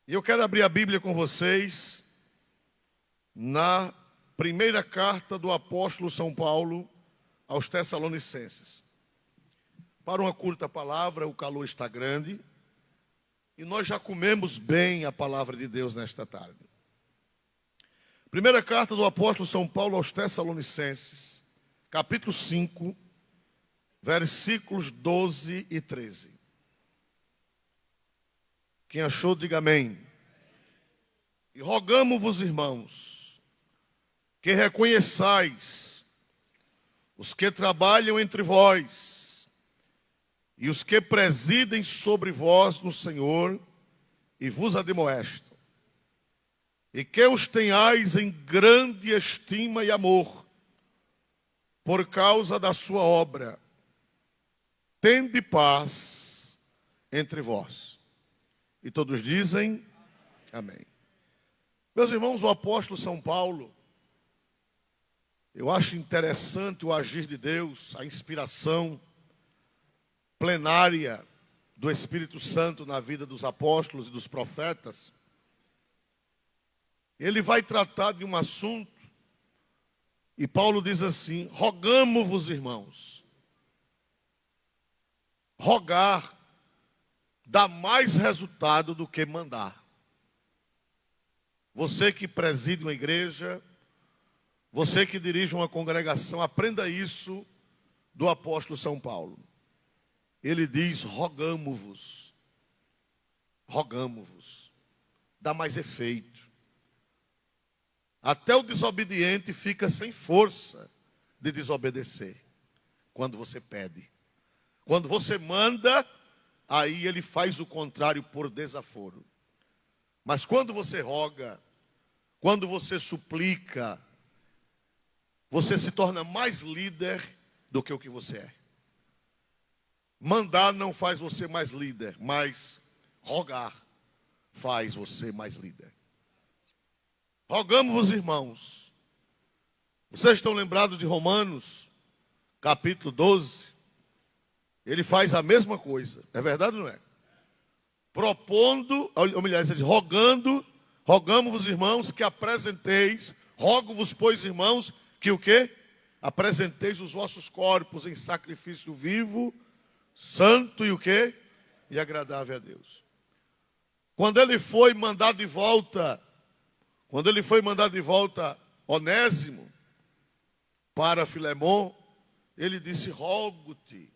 E eu quero abrir a Bíblia com vocês na primeira carta do apóstolo São Paulo aos Tessalonicenses. Para uma curta palavra, o calor está grande e nós já comemos bem a palavra de Deus nesta tarde. Primeira carta do apóstolo São Paulo aos Tessalonicenses, capítulo 5, versículos 12 e 13. Quem achou, diga amém. E rogamo-vos, irmãos, que reconheçais os que trabalham entre vós e os que presidem sobre vós no Senhor e vos admoestam, e que os tenhais em grande estima e amor, por causa da sua obra. Tende paz entre vós. E todos dizem amém. Meus irmãos, o apóstolo São Paulo, eu acho interessante o agir de Deus, a inspiração plenária do Espírito Santo na vida dos apóstolos e dos profetas. Ele vai tratar de um assunto, e Paulo diz assim: rogamo-vos, irmãos. Rogar dá mais resultado do que mandar. Você que preside uma igreja, você que dirige uma congregação, aprenda isso do apóstolo São Paulo. Ele diz: rogamo-vos. Rogamo-vos. Dá mais efeito. Até o desobediente fica sem força de desobedecer quando você pede. Quando você manda, aí ele faz o contrário por desaforo. Mas quando você roga, quando você suplica, você se torna mais líder do que o que você é. Mandar não faz você mais líder, mas rogar faz você mais líder. Rogamos-vos, irmãos. Vocês estão lembrados de Romanos, capítulo 12? Ele faz a mesma coisa. É verdade ou não é? Propondo, ou melhor, ele diz, rogamos-vos, irmãos, que apresenteis, rogo-vos, pois, irmãos, que o quê? Apresenteis os vossos corpos em sacrifício vivo, santo e o quê? E agradável a Deus. Quando ele foi mandado de volta, Onésimo para Filemon, ele disse: rogo-te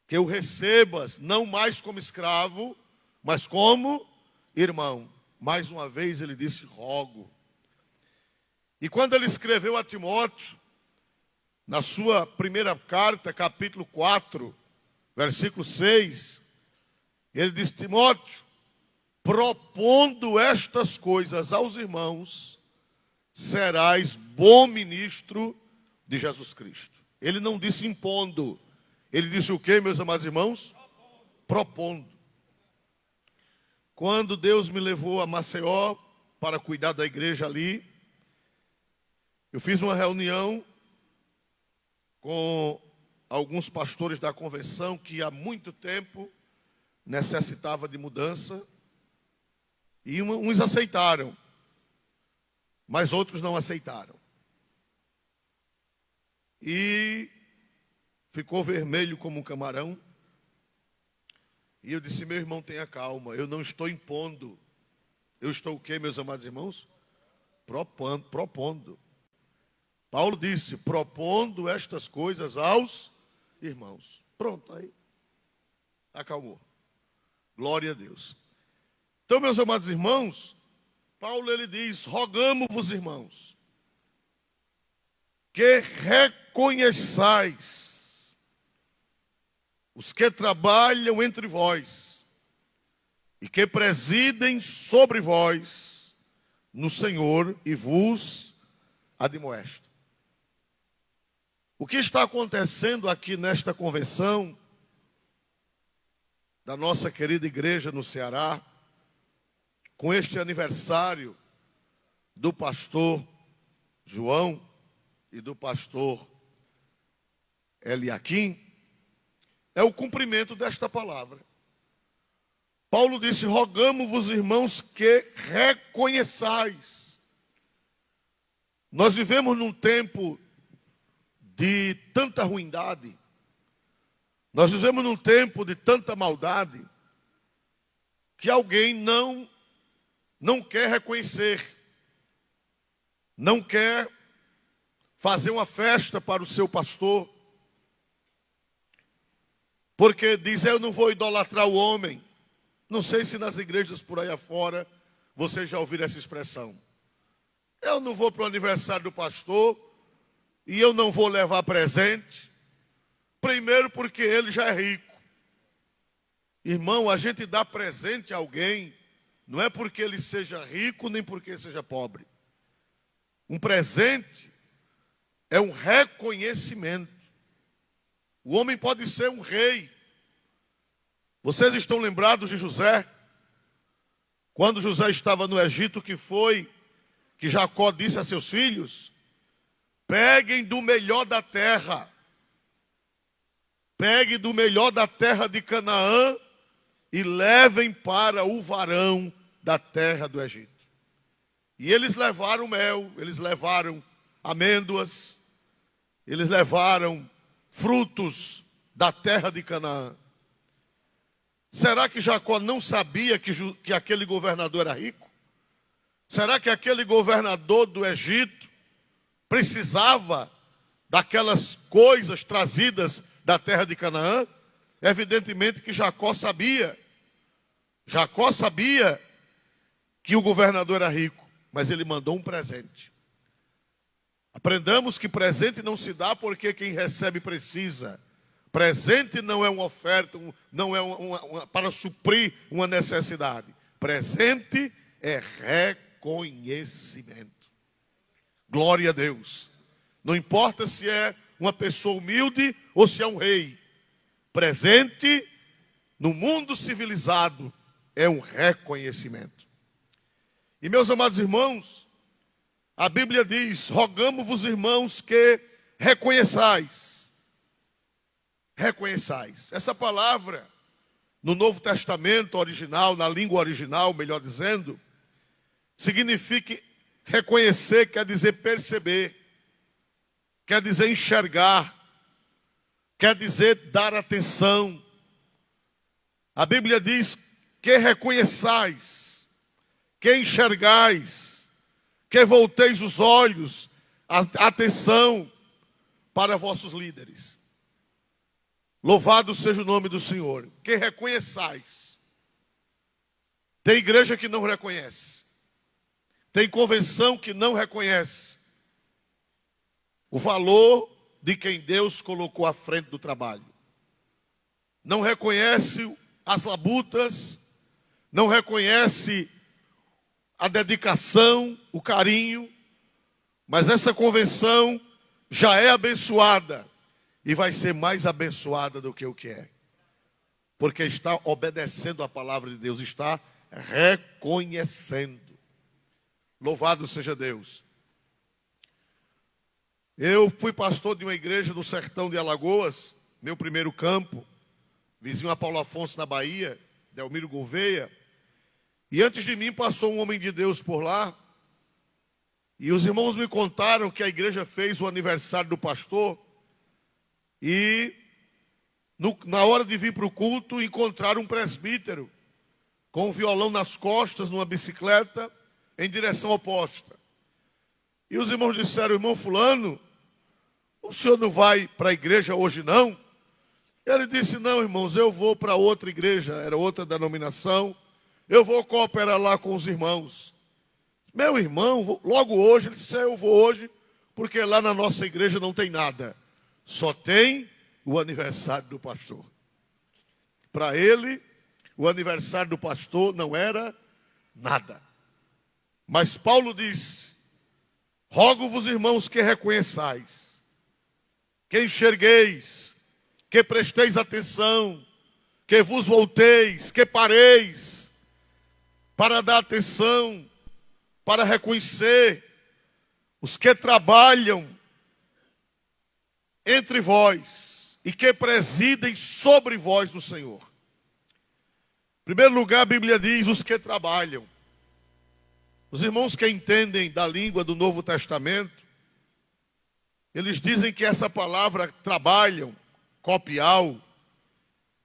que o recebas, não mais como escravo, mas como irmão. Mais uma vez ele disse: rogo. E quando ele escreveu a Timóteo, na sua primeira carta, capítulo 4, versículo 6, ele disse: Timóteo, propondo estas coisas aos irmãos, serás bom ministro de Jesus Cristo. Ele não disse impondo. Ele disse o quê, meus amados irmãos? Propondo. Quando Deus me levou a Maceió para cuidar da igreja ali, eu fiz uma reunião com alguns pastores da convenção que há muito tempo necessitava de mudança. E uns aceitaram, mas outros não aceitaram. E ficou vermelho como um camarão. E eu disse: meu irmão, tenha calma, eu não estou impondo. Eu estou o quê, meus amados irmãos? Propondo. Paulo disse: propondo estas coisas aos irmãos. Pronto, aí acalmou. Glória a Deus. Então, meus amados irmãos, Paulo ele diz: rogamo-vos, irmãos, que reconheçais os que trabalham entre vós e que presidem sobre vós no Senhor e vos admoestam. O que está acontecendo aqui nesta convenção da nossa querida igreja no Ceará, com este aniversário do pastor João e do pastor Eliakim, é o cumprimento desta palavra. Paulo disse: rogamo-vos, irmãos, que reconheçais. Nós vivemos num tempo de tanta ruindade, nós vivemos num tempo de tanta maldade, que alguém não quer reconhecer, não quer fazer uma festa para o seu pastor, porque diz: eu não vou idolatrar o homem. Não sei se nas igrejas por aí afora vocês já ouviram essa expressão. Eu não vou para o aniversário do pastor e eu não vou levar presente. Primeiro porque ele já é rico. Irmão, a gente dá presente a alguém, não é porque ele seja rico, nem porque seja pobre. Um presente é um reconhecimento. O homem pode ser um rei. Vocês estão lembrados de José? Quando José estava no Egito, que Jacó disse a seus filhos: peguem do melhor da terra. Peguem do melhor da terra de Canaã e levem para o varão da terra do Egito. E eles levaram mel, eles levaram amêndoas, eles levaram frutos da terra de Canaã. Será que Jacó não sabia que aquele governador era rico? Será que aquele governador do Egito precisava daquelas coisas trazidas da terra de Canaã? Evidentemente que Jacó sabia. Jacó sabia que o governador era rico, mas ele mandou um presente. Aprendamos que presente não se dá porque quem recebe precisa. Presente não é uma oferta, não é para suprir uma necessidade. Presente é reconhecimento. Glória a Deus. Não importa se é uma pessoa humilde ou se é um rei. Presente no mundo civilizado é um reconhecimento. E meus amados irmãos, a Bíblia diz: rogamo-vos, irmãos, que reconheçais. Reconheçais. Essa palavra, no Novo Testamento original, na língua original, melhor dizendo, significa reconhecer, quer dizer perceber, quer dizer enxergar, quer dizer dar atenção. A Bíblia diz que reconheçais, que enxergais, que volteis os olhos, a atenção para vossos líderes. Louvado seja o nome do Senhor. Que reconheçais. Tem igreja que não reconhece. Tem convenção que não reconhece o valor de quem Deus colocou à frente do trabalho. Não reconhece as labutas, não reconhece a dedicação, o carinho, mas essa convenção já é abençoada. E vai ser mais abençoada do que o que é. Porque está obedecendo a palavra de Deus, está reconhecendo. Louvado seja Deus. Eu fui pastor de uma igreja no sertão de Alagoas, meu primeiro campo, vizinho a Paulo Afonso na Bahia, Delmiro Gouveia. E antes de mim passou um homem de Deus por lá. E os irmãos me contaram que a igreja fez o aniversário do pastor. E na hora de vir para o culto, encontraram um presbítero com um violão nas costas, numa bicicleta, em direção oposta. E os irmãos disseram: irmão fulano, o senhor não vai para a igreja hoje não? Ele disse: não, irmãos, eu vou para outra igreja, era outra denominação, eu vou cooperar lá com os irmãos. Meu irmão, logo hoje, ele disse: eu vou hoje, porque lá na nossa igreja não tem nada. Só tem o aniversário do pastor. Para ele, o aniversário do pastor não era nada. Mas Paulo diz: rogo-vos, irmãos, que reconheçais, que enxergueis, que presteis atenção, que vos volteis, que pareis, para dar atenção, para reconhecer os que trabalham entre vós e que presidem sobre vós no Senhor. Em primeiro lugar, a Bíblia diz os que trabalham. Os irmãos que entendem da língua do Novo Testamento, eles dizem que essa palavra trabalham, copial,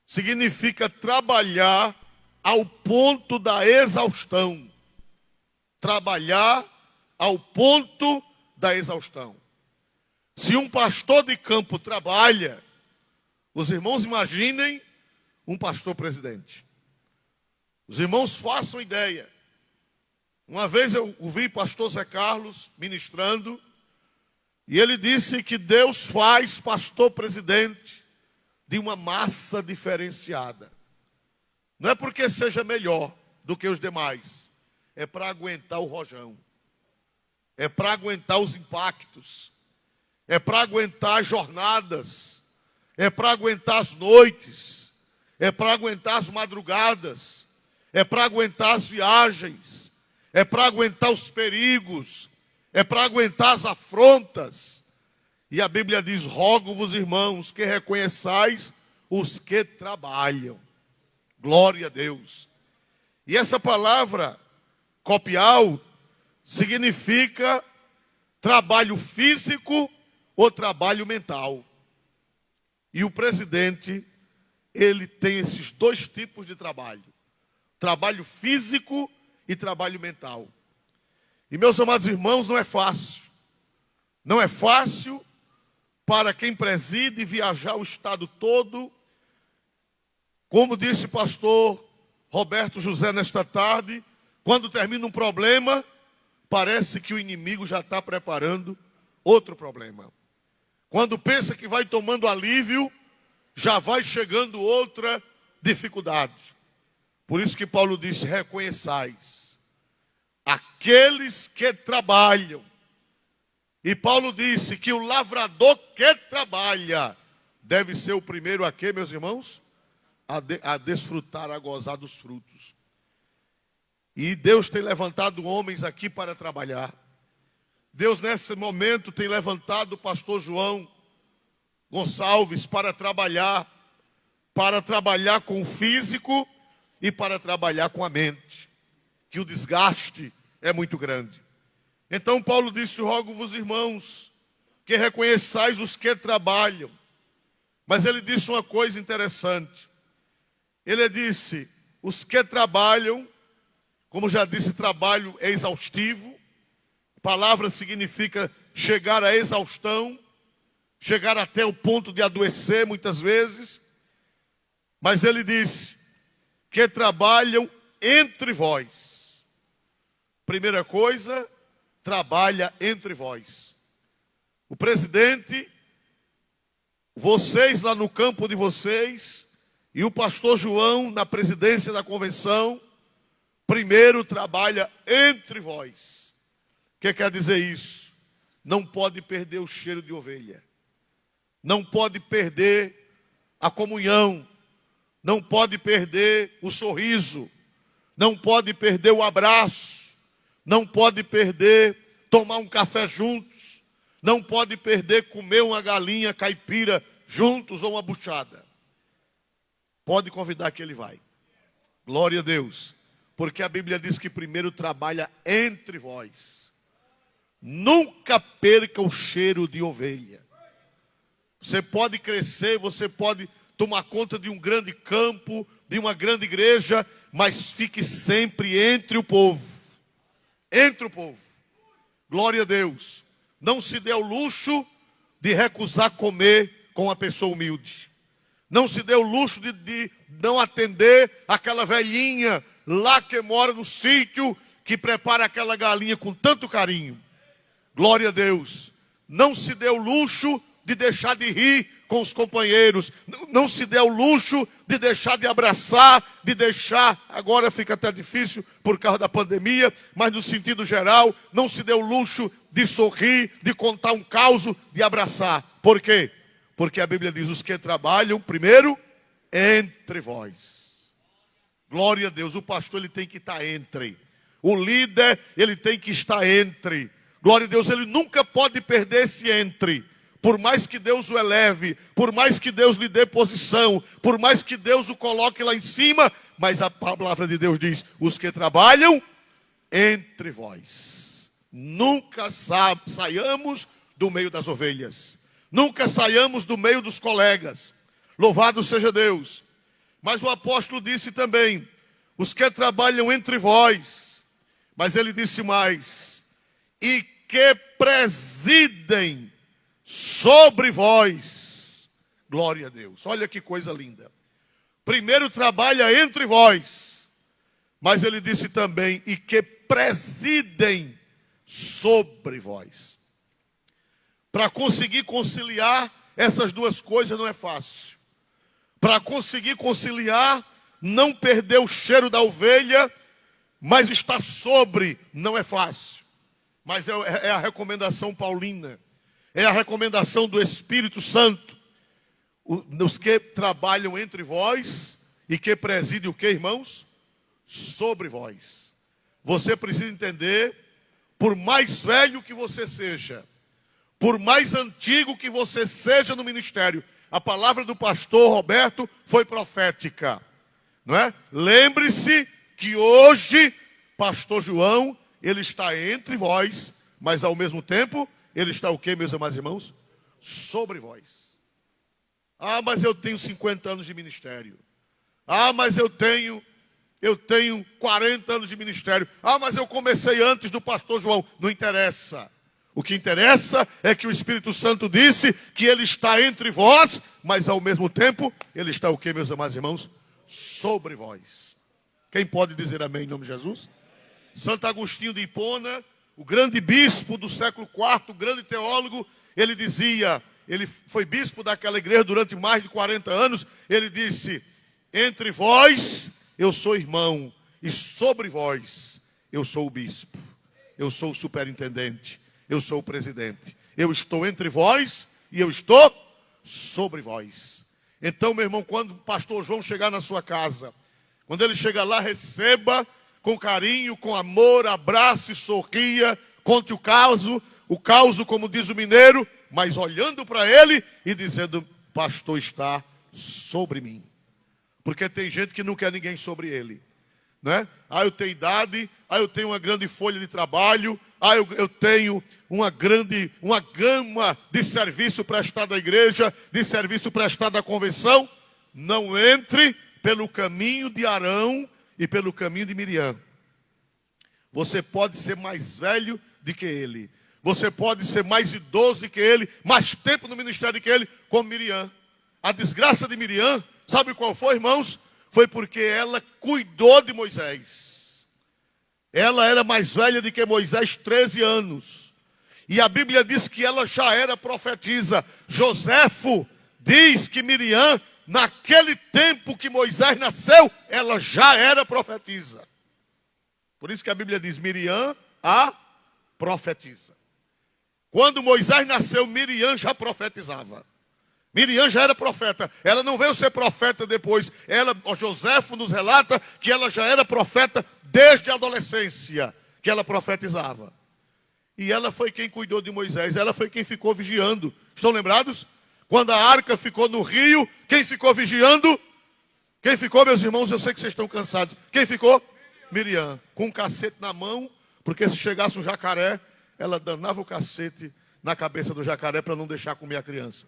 significa trabalhar ao ponto da exaustão. Trabalhar ao ponto da exaustão. Se um pastor de campo trabalha, os irmãos imaginem um pastor presidente. Os irmãos façam ideia. Uma vez eu ouvi pastor Zé Carlos ministrando, e ele disse que Deus faz pastor presidente de uma massa diferenciada. Não é porque seja melhor do que os demais, é para aguentar o rojão, é para aguentar os impactos, é para aguentar as jornadas, é para aguentar as noites, é para aguentar as madrugadas, é para aguentar as viagens, é para aguentar os perigos, é para aguentar as afrontas. E a Bíblia diz: rogo-vos, irmãos, que reconheçais os que trabalham. Glória a Deus. E essa palavra, copial, significa trabalho físico ou trabalho mental. E o presidente, ele tem esses dois tipos de trabalho: trabalho físico e trabalho mental. E, meus amados irmãos, não é fácil. Não é fácil para quem preside viajar o estado todo. Como disse o pastor Roberto José nesta tarde, quando termina um problema, parece que o inimigo já está preparando outro problema. Quando pensa que vai tomando alívio, já vai chegando outra dificuldade. Por isso que Paulo disse: reconheçais aqueles que trabalham. E Paulo disse que o lavrador que trabalha deve ser o primeiro a quê, meus irmãos? A desfrutar, a gozar dos frutos. E Deus tem levantado homens aqui para trabalhar. Deus, nesse momento, tem levantado o pastor João Gonçalves para trabalhar com o físico e para trabalhar com a mente, que o desgaste é muito grande. Então Paulo disse: rogo-vos, irmãos, que reconheçais os que trabalham. Mas ele disse uma coisa interessante. Ele disse: os que trabalham, como já disse, trabalho é exaustivo. A palavra significa chegar à exaustão, chegar até o ponto de adoecer muitas vezes. Mas ele disse que trabalham entre vós. Primeira coisa, trabalha entre vós. O presidente, vocês lá no campo de vocês, e o pastor João na presidência da convenção, primeiro trabalha entre vós. O que quer dizer isso? Não pode perder o cheiro de ovelha. Não pode perder a comunhão. Não pode perder o sorriso. Não pode perder o abraço. Não pode perder tomar um café juntos. Não pode perder comer uma galinha caipira juntos ou uma buchada. Pode convidar que ele vai. Glória a Deus. Porque a Bíblia diz que primeiro trabalha entre vós. Nunca perca o cheiro de ovelha. Você pode crescer, você pode tomar conta de um grande campo, de uma grande igreja, mas fique sempre entre o povo. Entre o povo. Glória a Deus. Não se dê o luxo de recusar comer com uma pessoa humilde. Não se dê o luxo de não atender aquela velhinha lá que mora no sítio, que prepara aquela galinha com tanto carinho. Glória a Deus. Não se dê o luxo de deixar de rir com os companheiros. Não se dê o luxo de deixar de abraçar, de deixar, agora fica até difícil por causa da pandemia, mas no sentido geral, não se dê o luxo de sorrir, de contar um caos, de abraçar. Por quê? Porque a Bíblia diz: os que trabalham, primeiro, entre vós. Glória a Deus. O pastor, ele tem que estar entre. O líder, ele tem que estar entre. Glória a Deus, ele nunca pode perder esse entre. por mais que Deus o eleve, por mais que Deus lhe dê posição, por mais que Deus o coloque lá em cima, mas a palavra de Deus diz: os que trabalham entre vós. Nunca saiamos do meio das ovelhas, nunca saiamos do meio dos colegas. Louvado seja Deus. Mas o apóstolo disse também: os que trabalham entre vós. Mas ele disse mais: e que presidem sobre vós. Glória a Deus. Olha que coisa linda. Primeiro trabalha entre vós, mas ele disse também: e que presidem sobre vós. Para conseguir conciliar essas duas coisas não é fácil. Para conseguir conciliar, não perder o cheiro da ovelha, mas estar sobre, não é fácil. Mas é a recomendação paulina, é a recomendação do Espírito Santo. Os que trabalham entre vós e que presidem o que, irmãos? Sobre vós. Você precisa entender, por mais velho que você seja, por mais antigo que você seja no ministério, a palavra do pastor Roberto foi profética, não é? Lembre-se que hoje, pastor João, ele está entre vós, mas ao mesmo tempo, ele está o quê, meus amados irmãos? Sobre vós. Ah, mas eu tenho 50 anos de ministério. Ah, mas eu tenho 40 anos de ministério. Ah, mas eu comecei antes do pastor João. Não interessa. O que interessa é que o Espírito Santo disse que ele está entre vós, mas ao mesmo tempo, ele está o quê, meus amados irmãos? Sobre vós. Quem pode dizer amém em nome de Jesus? Santo Agostinho de Hipona, o grande bispo do século IV, o grande teólogo, ele dizia, ele foi bispo daquela igreja durante mais de 40 anos, ele disse: entre vós eu sou irmão, e sobre vós eu sou o bispo, eu sou o superintendente, eu sou o presidente. Eu estou entre vós e eu estou sobre vós. Então, meu irmão, quando o pastor João chegar na sua casa, quando ele chegar lá, receba com carinho, com amor, abrace, sorria, conte o caso como diz o mineiro, mas olhando para ele e dizendo: pastor está sobre mim. Porque tem gente que não quer ninguém sobre ele, né? Ah, eu tenho idade, ah, eu tenho uma grande folha de trabalho, ah, eu tenho uma gama de serviço prestado à igreja, de serviço prestado à convenção. Não entre pelo caminho de Arão e pelo caminho de Miriam. Você pode ser mais velho do que ele, você pode ser mais idoso do que ele, mais tempo no ministério do que ele, como Miriam. A desgraça de Miriam, sabe qual foi, irmãos? Foi porque ela cuidou de Moisés. Ela era mais velha do que Moisés, 13 anos. E a Bíblia diz que ela já era profetisa. Joséfo diz que Miriam, naquele tempo que Moisés nasceu, ela já era profetisa. Por isso que a Bíblia diz: Miriam, a profetisa. Quando Moisés nasceu, Miriam já profetizava. Miriam já era profeta. Ela não veio ser profeta depois. Joséfo nos relata que ela já era profeta desde a adolescência, que ela profetizava. E ela foi quem cuidou de Moisés. Ela foi quem ficou vigiando. Estão lembrados? Quando a arca ficou no rio, quem ficou vigiando? Quem ficou, meus irmãos? Eu sei que vocês estão cansados. Quem ficou? Miriam. Com um cacete na mão, porque se chegasse um jacaré, ela danava o cacete na cabeça do jacaré para não deixar comer a criança.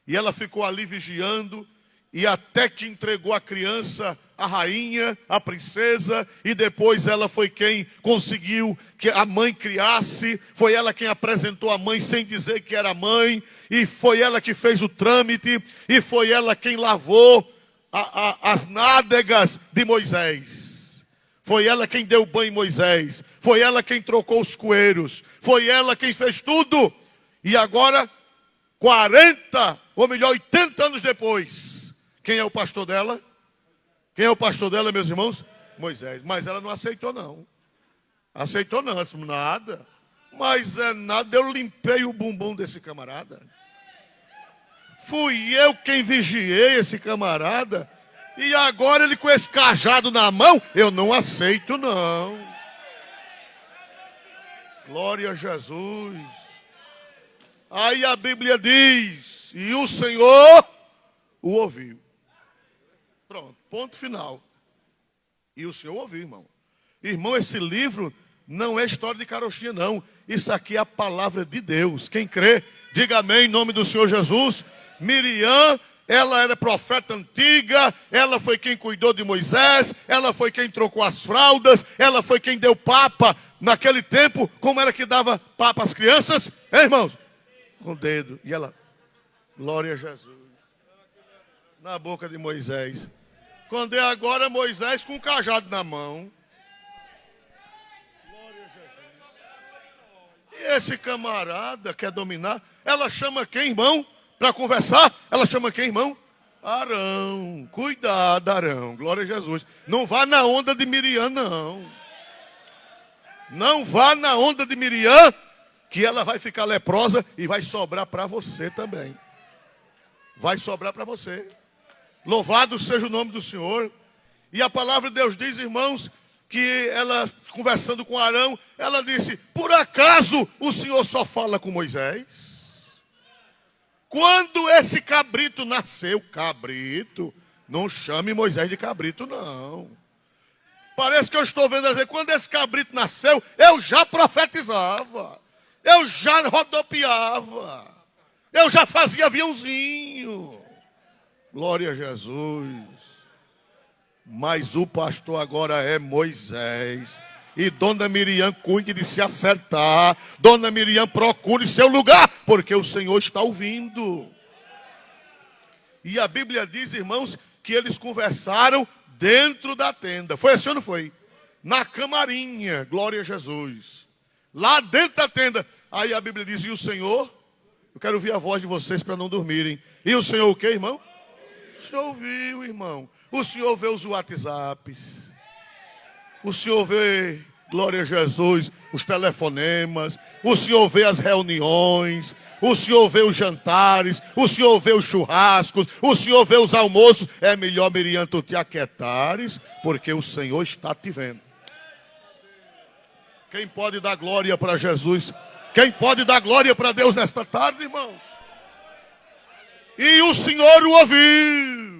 E ela ficou ali vigiando, e até que entregou a criança à rainha, à princesa, e depois ela foi quem conseguiu que a mãe criasse, foi ela quem apresentou a mãe sem dizer que era mãe, e foi ela que fez o trâmite, e foi ela quem lavou as nádegas de Moisés. Foi ela quem deu banho em Moisés, foi ela quem trocou os coeiros, foi ela quem fez tudo. E agora, 40, ou melhor, 80 anos depois, quem é o pastor dela? Quem é o pastor dela, meus irmãos? Moisés. Mas ela não aceitou, não. Aceitou não, ela disse: nada. Mas é nada, eu limpei o bumbum desse camarada. Fui eu quem vigiei esse camarada. E agora ele com esse cajado na mão, eu não aceito, não. Glória a Jesus. Aí a Bíblia diz, e o Senhor o ouviu. Pronto, ponto final. E o Senhor ouviu, irmão. Irmão, esse livro não é história de carochinha, não. Isso aqui é a palavra de Deus. Quem crê, diga amém em nome do Senhor Jesus. Miriam, ela era profeta antiga, ela foi quem cuidou de Moisés, ela foi quem trocou as fraldas, ela foi quem deu papa naquele tempo. Como era que dava papa às crianças? Irmãos? Com o dedo. E ela, glória a Jesus. Na boca de Moisés. Quando é agora Moisés com o cajado na mão. Glória a Jesus. E esse camarada quer dominar. Ela chama quem, irmão? Para conversar? Ela chama quem, irmão? Arão. Cuidado, Arão. Glória a Jesus. Não vá na onda de Miriam, não. Não vá na onda de Miriam, que ela vai ficar leprosa e vai sobrar para você também. Vai sobrar para você. Louvado seja o nome do Senhor. E a palavra de Deus diz, irmãos, que ela, conversando com Arão, ela disse, por acaso o Senhor só fala com Moisés? Quando esse cabrito nasceu, cabrito, não chame Moisés de cabrito, não. Parece que eu estou vendo dizer, quando esse cabrito nasceu, eu já profetizava, eu já rodopiava, eu já fazia aviãozinho. Glória a Jesus. Mas o pastor agora é Moisés. E Dona Miriam cuide de se acertar. Dona Miriam procure seu lugar, porque o Senhor está ouvindo. E a Bíblia diz, irmãos, que eles conversaram dentro da tenda. Foi assim ou não foi? Na camarinha, glória a Jesus. Lá dentro da tenda. Aí a Bíblia diz, e o Senhor? Eu quero ouvir a voz de vocês para não dormirem. E o Senhor o quê, irmão? O Senhor ouviu, irmão. O Senhor vê os WhatsApps. O Senhor vê, glória a Jesus, os telefonemas. O Senhor vê as reuniões. O Senhor vê os jantares. O Senhor vê os churrascos. O Senhor vê os almoços. É melhor, Miriam, tu te aquietares, porque o Senhor está te vendo. Quem pode dar glória para Jesus? Quem pode dar glória para Deus nesta tarde, irmãos? E o Senhor o ouviu.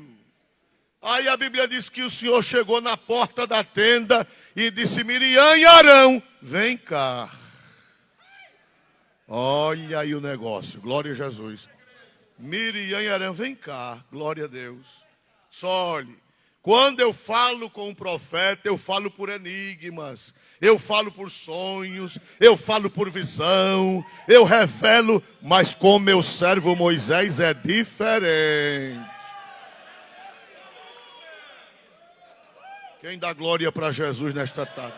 Aí a Bíblia diz que o Senhor chegou na porta da tenda e disse, Miriam e Arão, vem cá. Olha aí o negócio, glória a Jesus. Miriam e Arão, vem cá, glória a Deus. Só olhe, quando eu falo com um profeta, eu falo por enigmas. Eu falo por sonhos, eu falo por visão, eu revelo, mas com meu servo Moisés é diferente. Quem dá glória para Jesus nesta tarde?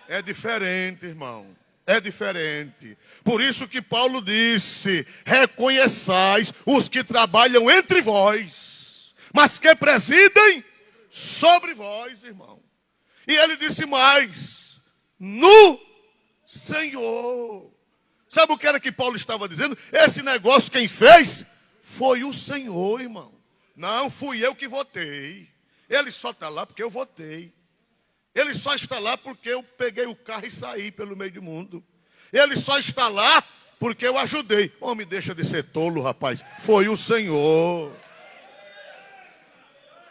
É diferente, irmão. É diferente. Por isso que Paulo disse, reconheçais os que trabalham entre vós, mas que presidem sobre vós, irmão. E ele disse mais, no Senhor. Sabe o que era que Paulo estava dizendo? Esse negócio quem fez foi o Senhor, irmão. Não fui eu que votei. Ele só está lá porque eu votei. Ele só está lá porque eu peguei o carro e saí pelo meio do mundo. Ele só está lá porque eu ajudei. Homem, deixa de ser tolo, rapaz. Foi o Senhor.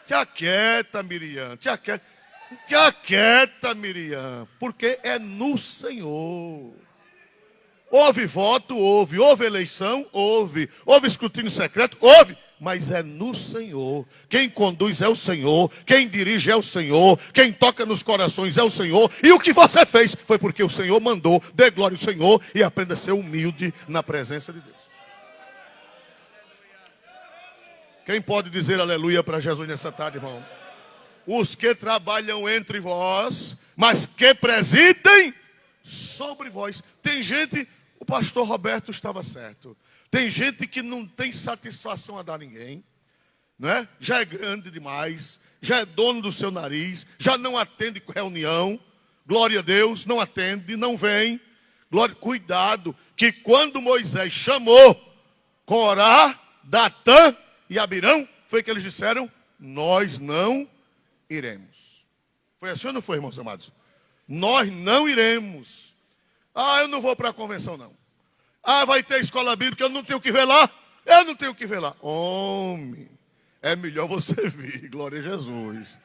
Te aquieta, Miriam. Te aquieta, Miriam, porque é no Senhor. Houve voto, houve eleição, houve escrutínio secreto, houve, mas é no Senhor. Quem conduz é o Senhor, quem dirige é o Senhor, quem toca nos corações é o Senhor. E o que você fez foi porque o Senhor mandou. Dê glória ao Senhor e aprenda a ser humilde na presença de Deus. Quem pode dizer aleluia para Jesus nessa tarde, irmão? Os que trabalham entre vós, mas que presidem sobre vós. Tem gente, o pastor Roberto estava certo. Tem gente que não tem satisfação a dar a ninguém, né? Já é grande demais, já é dono do seu nariz, já não atende reunião. Glória a Deus, não atende, não vem. Glória, cuidado, que quando Moisés chamou Corá, Datã e Abirão, foi que eles disseram, nós não iremos. Foi assim ou não foi, irmãos amados? Nós não iremos. Ah, eu não vou para a convenção, não. Ah, vai ter escola bíblica, eu não tenho o que ver lá. Eu não tenho o que ver lá. Homem, é melhor você vir, glória a Jesus.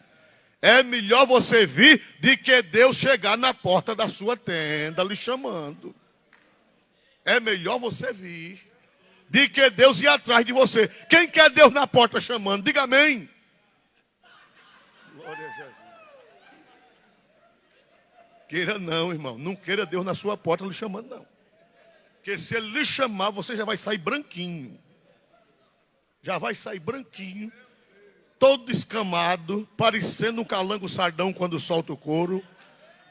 É melhor você vir de que Deus chegar na porta da sua tenda lhe chamando. É melhor você vir de que Deus ir atrás de você. Quem quer Deus na porta chamando? Diga amém. Glória a Jesus. Queira não, irmão. Não queira Deus na sua porta lhe chamando, não. Porque se Ele lhe chamar, você já vai sair branquinho. Já vai sair branquinho. Todo escamado, parecendo um calango sardão quando solta o couro.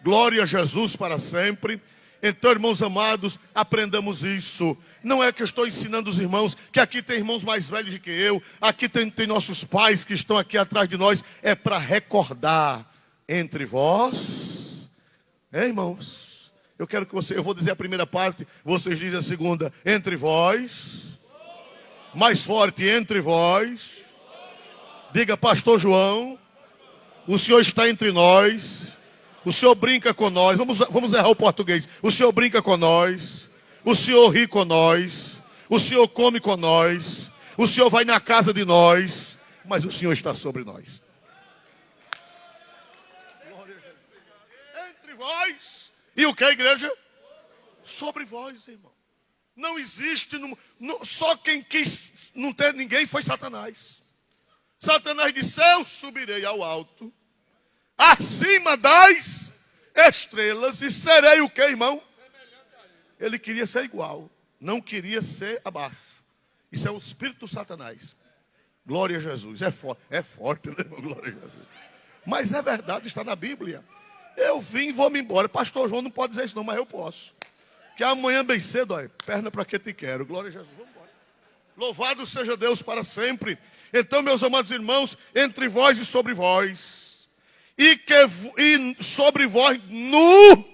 Glória a Jesus para sempre. Então, irmãos amados, aprendamos isso. Não é que eu estou ensinando os irmãos, que aqui tem irmãos mais velhos do que eu. Aqui tem nossos pais que estão aqui atrás de nós. É para recordar entre vós. Irmãos? Eu vou dizer a primeira parte, vocês dizem a segunda. Entre vós. Mais forte, entre vós. Diga, pastor João, o senhor está entre nós. O senhor brinca com nós. Vamos errar o português. O senhor brinca com nós. O senhor ri com nós. O senhor come com nós. O senhor vai na casa de nós. Mas o senhor está sobre nós. Entre vós. E o que, igreja? Sobre vós, irmão. Não existe. Só quem quis não ter ninguém foi Satanás. Satanás disse, eu subirei ao alto, acima das estrelas, e serei o que, irmão? Ele queria ser igual, não queria ser abaixo. Isso é o espírito de Satanás. Glória a Jesus. É forte, né, irmão? Glória a Jesus. Mas é verdade, está na Bíblia. Eu vim e vou-me embora. Pastor João não pode dizer isso não, mas eu posso. Que amanhã bem cedo, perna para que te quero. Glória a Jesus. Vamos embora. Louvado seja Deus para sempre. Então, meus amados irmãos, entre vós e sobre vós, e sobre vós nu,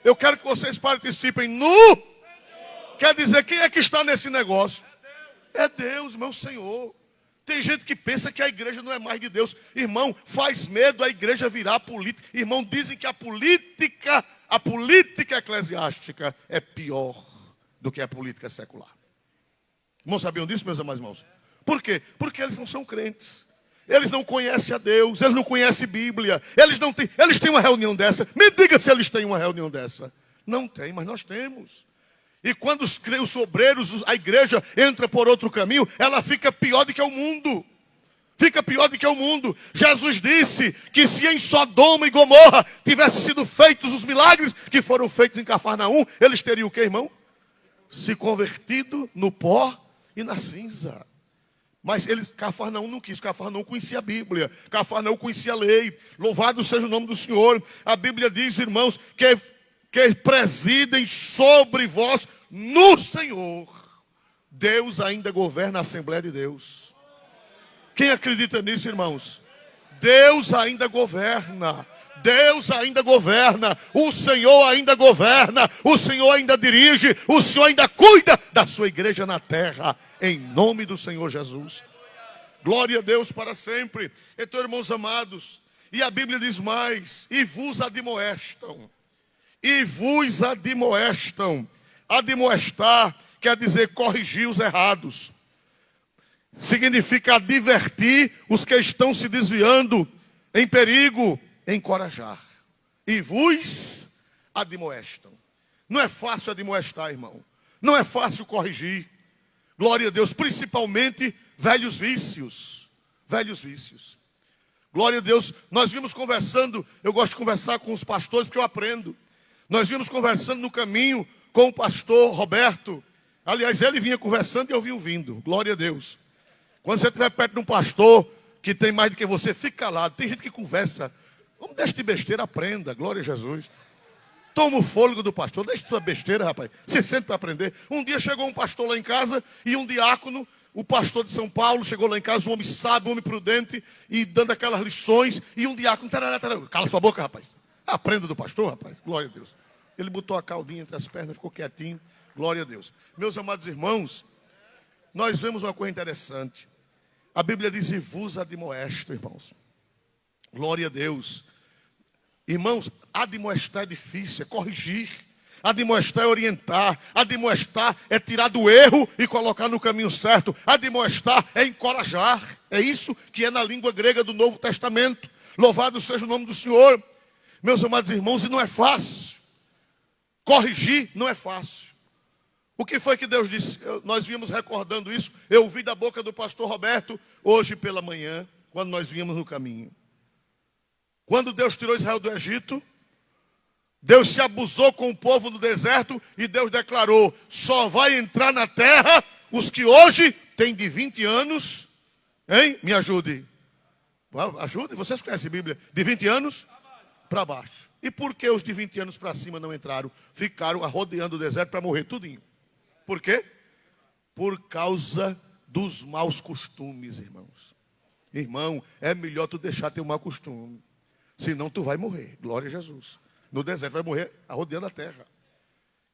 eu quero que vocês participem nu, quer dizer, quem é que está nesse negócio? É Deus, meu Senhor. Tem gente que pensa que a igreja não é mais de Deus. Irmão, faz medo a igreja virar política. Irmão, dizem que a política eclesiástica é pior do que a política secular. Irmãos, sabiam disso, meus amados irmãos? Por quê? Porque eles não são crentes. Eles não conhecem a Deus. Eles não conhecem Bíblia. Eles têm uma reunião dessa. Me diga se eles têm uma reunião dessa. Não tem, mas nós temos. E quando os obreiros, a igreja entra por outro caminho, ela fica pior do que o mundo. Fica pior do que o mundo. Jesus disse que se em Sodoma e Gomorra tivessem sido feitos os milagres que foram feitos em Cafarnaum, eles teriam o quê, irmão? Se convertido no pó e na cinza. Mas Cafarnaum não quis. Cafarnaum conhecia a Bíblia. Cafarnaum conhecia a lei. Louvado seja o nome do Senhor. A Bíblia diz, irmãos, que presidem sobre vós no Senhor. Deus ainda governa a Assembleia de Deus. Quem acredita nisso, irmãos? Deus ainda governa. Deus ainda governa. O Senhor ainda governa. O Senhor ainda dirige. O Senhor ainda cuida da sua igreja na terra. Em nome do Senhor Jesus. Glória a Deus para sempre. Então, irmãos amados, e a Bíblia diz mais: e vos admoestam. E vos admoestam. Admoestar quer dizer corrigir os errados. Significa advertir os que estão se desviando em perigo, encorajar. E vos admoestam. Não é fácil admoestar, irmão. Não é fácil corrigir. Glória a Deus, principalmente velhos vícios. Velhos vícios. Glória a Deus, nós vimos conversando, eu gosto de conversar com os pastores porque eu aprendo. Nós vimos conversando no caminho com o pastor Roberto. Aliás, ele vinha conversando e eu vim ouvindo. Glória a Deus. Quando você estiver perto de um pastor que tem mais do que você, fique calado. Tem gente que conversa. Vamos deixar de besteira, aprenda. Glória a Jesus. Toma o fôlego do pastor. Deixa de sua besteira, rapaz. Você sente para aprender. Um dia chegou um pastor lá em casa e um diácono, o pastor de São Paulo, chegou lá em casa, um homem sábio, um homem prudente, e dando aquelas lições, e um diácono, cala sua boca, rapaz. Aprenda do pastor, rapaz. Glória a Deus. Ele botou a caldinha entre as pernas, ficou quietinho. Glória a Deus. Meus amados irmãos, nós vemos uma coisa interessante. A Bíblia diz, e vos admoesto, irmãos. Glória a Deus. Irmãos, admoestar é difícil, é corrigir. Admoestar é orientar. Admoestar é tirar do erro e colocar no caminho certo. Admoestar é encorajar. É isso que é na língua grega do Novo Testamento. Louvado seja o nome do Senhor. Meus amados irmãos, e não é fácil. Corrigir não é fácil. O que foi que Deus disse? Nós vínhamos recordando isso. Eu ouvi da boca do pastor Roberto hoje pela manhã, quando nós vínhamos no caminho. Quando Deus tirou Israel do Egito, Deus se abusou com o povo no deserto e Deus declarou: só vai entrar na terra os que hoje têm de 20 anos. Hein? Me ajude. Ajude, vocês conhecem a Bíblia. De 20 anos para baixo. E por que os de 20 anos para cima não entraram? Ficaram rodeando o deserto para morrer tudinho. Por quê? Por causa dos maus costumes, irmãos. Irmão, é melhor tu deixar teu mau costume. Senão tu vai morrer. Glória a Jesus. No deserto vai morrer rodeando a terra.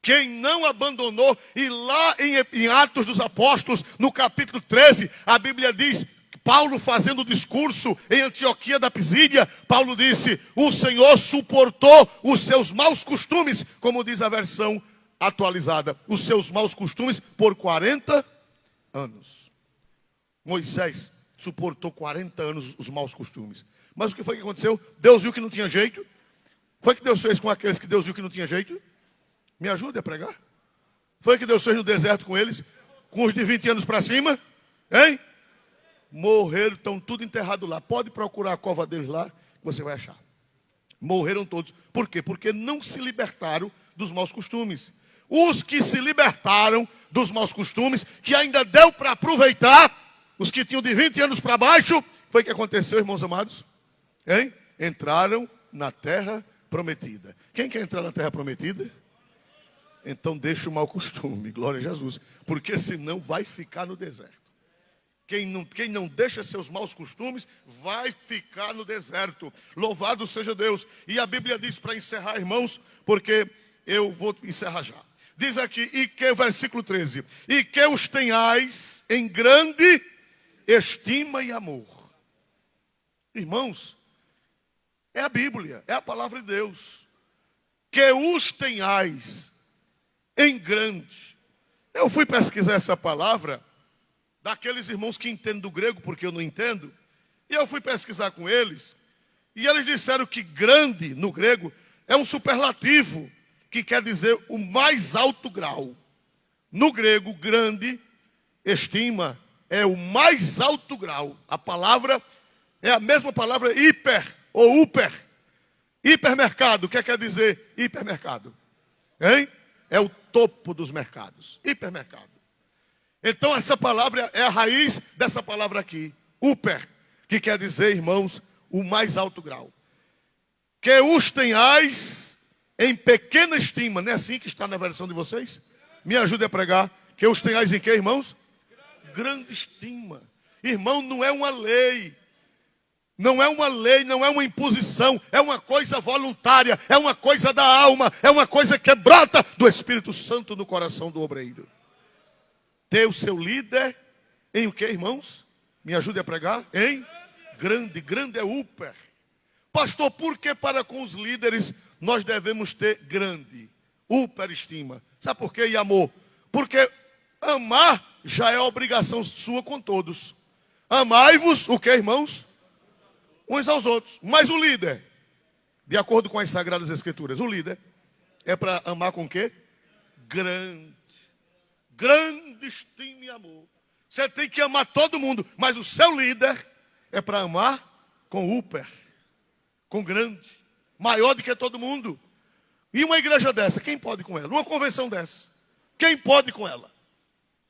Quem não abandonou, e lá em Atos dos Apóstolos, no capítulo 13, a Bíblia diz, Paulo fazendo o discurso em Antioquia da Pisídia, Paulo disse: o Senhor suportou os seus maus costumes, como diz a versão atualizada, os seus maus costumes por 40 anos. Moisés suportou 40 anos os maus costumes. Mas o que foi que aconteceu? Deus viu que não tinha jeito. Foi que Deus fez com aqueles que Deus viu que não tinha jeito? Me ajude a pregar. Foi que Deus fez no deserto com eles? Com os de 20 anos para cima? Hein? Morreram, estão tudo enterrados lá. Pode procurar a cova deles lá, que você vai achar. Morreram todos. Por quê? Porque não se libertaram dos maus costumes. Os que se libertaram dos maus costumes, que ainda deu para aproveitar, os que tinham de 20 anos para baixo, foi o que aconteceu, irmãos amados? Hein? Entraram na terra prometida. Quem quer entrar na terra prometida? Então deixa o mau costume, glória a Jesus. Porque senão vai ficar no deserto. Quem não deixa seus maus costumes, vai ficar no deserto. Louvado seja Deus. E a Bíblia diz, para encerrar, irmãos, porque eu vou encerrar já. Diz aqui, versículo 13. E que os tenhais em grande estima e amor. Irmãos, é a Bíblia, é a palavra de Deus. Que os tenhais em grande. Eu fui pesquisar essa palavra daqueles irmãos que entendem do grego, porque eu não entendo. E eu fui pesquisar com eles. E eles disseram que grande, no grego, é um superlativo, que quer dizer o mais alto grau. No grego, grande, estima, é o mais alto grau. A palavra é a mesma palavra hiper ou upper. Hipermercado, o que quer dizer hipermercado? Hein? É o topo dos mercados. Hipermercado. Então essa palavra é a raiz dessa palavra aqui. Upper, que quer dizer, irmãos, o mais alto grau. Que os tenhais em pequena estima. Não é assim que está na versão de vocês? Me ajude a pregar. Que os tenhais em quê, irmãos? Grande estima. Irmão, não é uma lei. Não é uma lei, não é uma imposição. É uma coisa voluntária. É uma coisa da alma. É uma coisa que brota do Espírito Santo no coração do obreiro. Ter o seu líder em o que, irmãos? Me ajude a pregar. Em grande. Grande é upper. Pastor, por que para com os líderes nós devemos ter grande, upper estima? Sabe por quê? E amor? Porque amar já é obrigação sua com todos. Amai-vos, o que, irmãos? Uns aos outros. Mas o líder, de acordo com as Sagradas Escrituras, o líder é para amar com o quê? Grande. Grande estima e amor. Você tem que amar todo mundo, mas o seu líder é para amar com upper, com grande, maior do que todo mundo. E uma igreja dessa, quem pode com ela? Uma convenção dessa, quem pode com ela?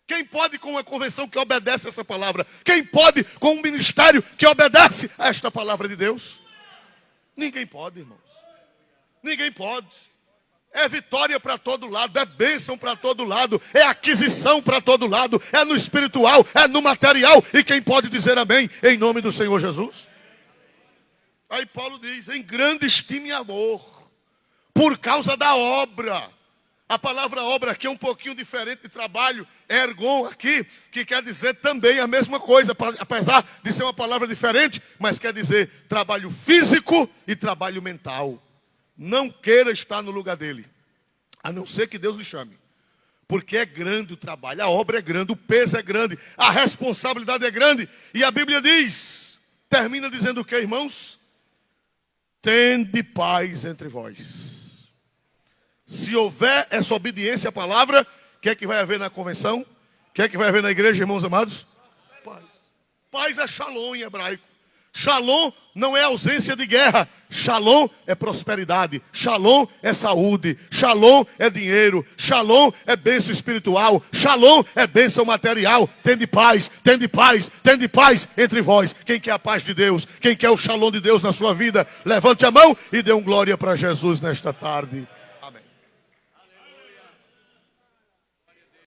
Quem pode com uma convenção que obedece a essa palavra? Quem pode com um ministério que obedece a esta palavra de Deus? Ninguém pode, irmãos. Ninguém pode. É vitória para todo lado, é bênção para todo lado, é aquisição para todo lado, é no espiritual, é no material. E quem pode dizer amém em nome do Senhor Jesus? Aí Paulo diz, em grande estima e amor, por causa da obra. A palavra obra aqui é um pouquinho diferente de trabalho, ergon aqui, que quer dizer também a mesma coisa, apesar de ser uma palavra diferente, mas quer dizer trabalho físico e trabalho mental. Não queira estar no lugar dele. A não ser que Deus lhe chame. Porque é grande o trabalho, a obra é grande, o peso é grande, a responsabilidade é grande. E a Bíblia diz, termina dizendo o que, irmãos? Tende paz entre vós. Se houver essa obediência à palavra, o que é que vai haver na convenção? O que é que vai haver na igreja, irmãos amados? Paz. Paz é shalom em hebraico. Shalom não é ausência de guerra. Shalom é prosperidade. Shalom é saúde. Shalom é dinheiro. Shalom é bênção espiritual. Shalom é bênção material. Tende paz, tende paz, tende paz entre vós. Quem quer a paz de Deus? Quem quer o shalom de Deus na sua vida? Levante a mão e dê um glória para Jesus nesta tarde.